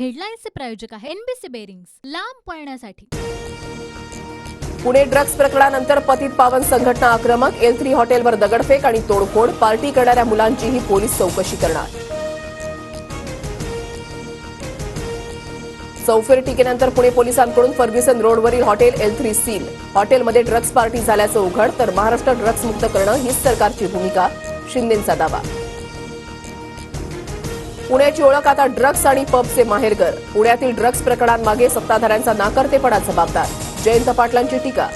हेडलाईन्सचे प्रायोजक आहे NBC bearings, लांब पळण्यासाठी. पुणे ड्रग्ज प्रकरणानंतर पतित पावन संघटना आक्रमक. L3 हॉटेलवर दगडफेक आणि तोडफोड. पार्टी करणाऱ्या मुलांचीही पोलीस चौकशी करणार. चौफेर टीकेनंतर पुणे पोलिसांकडून फर्ग्युसन रोडवरील हॉटेल L3 सील. हॉटेलमध्ये ड्रग्ज पार्टी झाल्याचं उघड. तर महाराष्ट्र ड्रग्ज मुक्त करणं हीच सरकारची भूमिका, शिंदेंचा दावा. पुण्याची ओळख आता ड्रग्ज आणि पबचे माहेरघर. पुण्यातील ड्रग्ज प्रकरणांमागे सत्ताधाऱ्यांचा नाकर्तेपणा जबाबदार. जयंत पाटलांची टीका.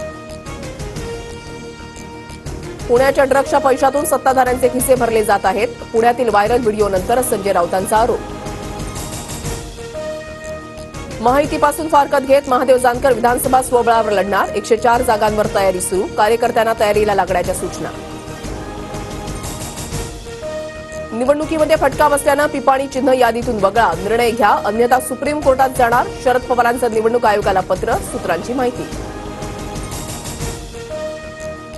पुण्याच्या ड्रग्जच्या पैशातून सत्ताधाऱ्यांचे खिसे भरले जात आहेत. पुण्यातील व्हायरल व्हिडिओनंतर संजय राऊतांचा आरोप. महायुतीपासून फारकत घेत महादेव जानकर विधानसभा स्वबळावर लढणार. 104 जागांवर तयारी सुरू. कार्यकर्त्यांना तयारीला लागण्याच्या सूचना. निवडणुकीमध्ये फटका बसल्यानं पिपाणी चिन्ह यादीतून वगळा. निर्णय घ्या, अन्यथा सुप्रीम कोर्टात जाणार. शरद पवारांचं निवडणूक आयोगाला पत्र. सूत्रांची माहिती.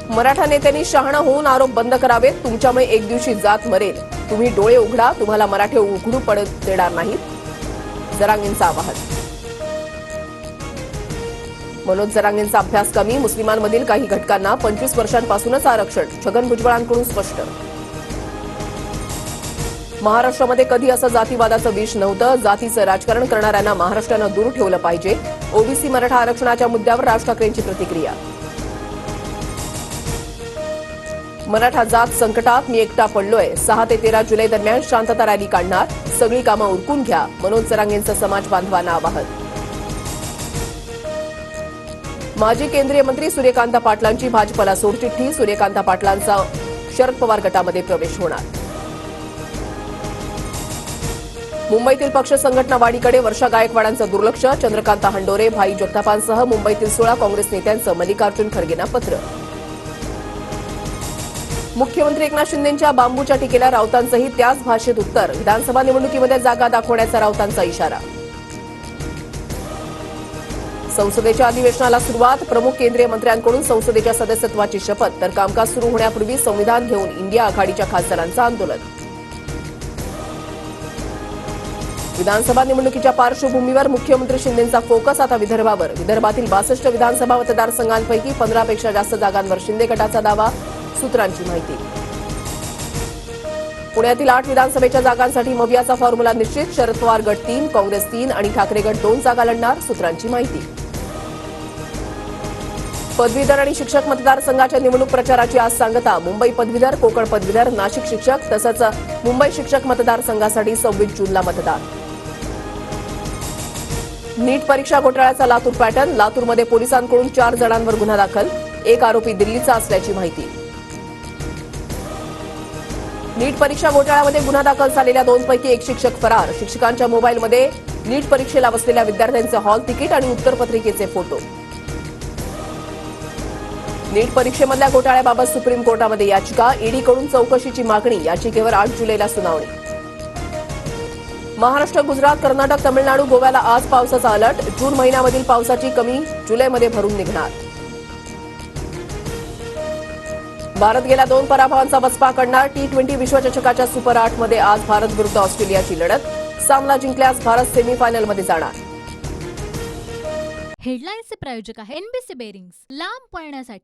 मराठा नेत्यांनी शहाणा होऊन आरोप बंद करावेत. तुमच्यामुळे एक दिवशी जात मरेल. तुम्ही डोळे उघडा, तुम्हाला मराठे उघडू पडत देणार नाहीत. जरांगेंचं आवाहन. मनोज जरांगेंचा अभ्यास कमी. मुस्लिमांमधील काही घटकांना 25 वर्षांपासूनच आरक्षण. छगन भुजबळांकडून स्पष्ट. महाराष्ट्रामध्ये कधी असं जातीवादाचं विष नव्हतं. जातीचं राजकारण करणाऱ्यांना महाराष्ट्रानं दूर ठेवलं पाहिजे. ओबीसी मराठा आरक्षणाच्या मुद्द्यावर राज ठाकरेंची प्रतिक्रिया. मराठा जात संकटात, मी एकटा पडलोय. 6 ते 13 जुलै दरम्यान शांतता रॅली काढणार. सगळी कामं उरकून घ्या. मनोज जरांगेंचं समाज बांधवांना आवाहन. माजी केंद्रीय मंत्री सूर्यकांत पाटलांची भाजपला सोडचिठ्ठी. सूर्यकांत पाटलांचा शरद पवार गटामध्ये प्रवेश होणार. मुंबईतील पक्ष संघटना वाढीकडे वर्षा गायकवाडांचं दुर्लक्ष. चंद्रकांत हंडोरे, भाई जगतापांसह मुंबईतील 16 काँग्रेस नेत्यांचं मल्लिकार्जुन खरगेंना पत्र. मुख्यमंत्री एकनाथ शिंदेंच्या बांबूच्या टीकेला राऊतांचंही त्याच भाषेत उत्तर. विधानसभा निवडणुकीमध्ये जागा दाखवण्याचा राऊतांचा इशारा. संसदेच्या अधिवेशनाला सुरुवात. प्रमुख केंद्रीय मंत्र्यांकडून संसदेच्या सदस्यत्वाची शपथ. तर कामकाज सुरू होण्यापूर्वी संविधान घेऊन इंडिया आघाडीच्या खासदारांचं आंदोलन. विधानसभा निवडणुकीच्या पार्श्वभूमीवर मुख्यमंत्री शिंदेंचा फोकस आता विदर्भावर. विदर्भातील 62 विधानसभा मतदारसंघांपैकी 15 पेक्षा जास्त जागांवर शिंदे गटाचा दावा. सूत्रांची माहिती. पुण्यातील 8 विधानसभेच्या जागांसाठी मवियाचा फॉर्म्युला निश्चित. शरद पवार गट 3, काँग्रेस 3 आणि ठाकरे गट 2 जागा लढणार. सूत्रांची माहिती. पदवीधर आणि शिक्षक मतदारसंघाच्या निवडणूक प्रचाराची आज सांगता. मुंबई पदवीधर, कोकण पदवीधर, नाशिक शिक्षक तसंच मुंबई शिक्षक मतदारसंघासाठी 26 जूनला मतदान. नीट परीक्षा घोटाळ्याचा लातूर पॅटर्न. लातूरमध्ये पोलिसांकडून 4 जणांवर गुन्हा दाखल. एक आरोपी दिल्लीचा असल्याची माहिती. नीट परीक्षा घोटाळ्यामध्ये गुन्हा दाखल झालेल्या 2 पैकी एक शिक्षक फरार. शिक्षकांच्या मोबाईलमध्ये नीट परीक्षेला बसलेल्या विद्यार्थ्यांचे हॉल तिकीट आणि उत्तरपत्रिकेचे फोटो. नीट परीक्षेमधल्या घोटाळ्याबाबत सुप्रीम कोर्टामध्ये याचिका. ईडीकडून चौकशीची मागणी. याचिकेवर 8 जुलैला सुनावणी. महाराष्ट्र, गुजरात, कर्नाटक, तमिळनाडू, गोव्याला आज पावसाचा अलर्ट. जून महिन्यामधील पावसाची कमी जुलैमध्ये भरून निघणार. भारत गेल्या 2 पराभवांचा वचपा करणार. T20 विश्वचषकाच्या सुपर 8 मध्ये आज भारत विरुद्ध ऑस्ट्रेलियाची लढत. सामना जिंकल्यास भारत सेमीफायनलमध्ये जाणार. हेडलाईन्सचे प्रायोजक आहे एनबीसी बेरिंग्स, लांब पळण्यासाठी.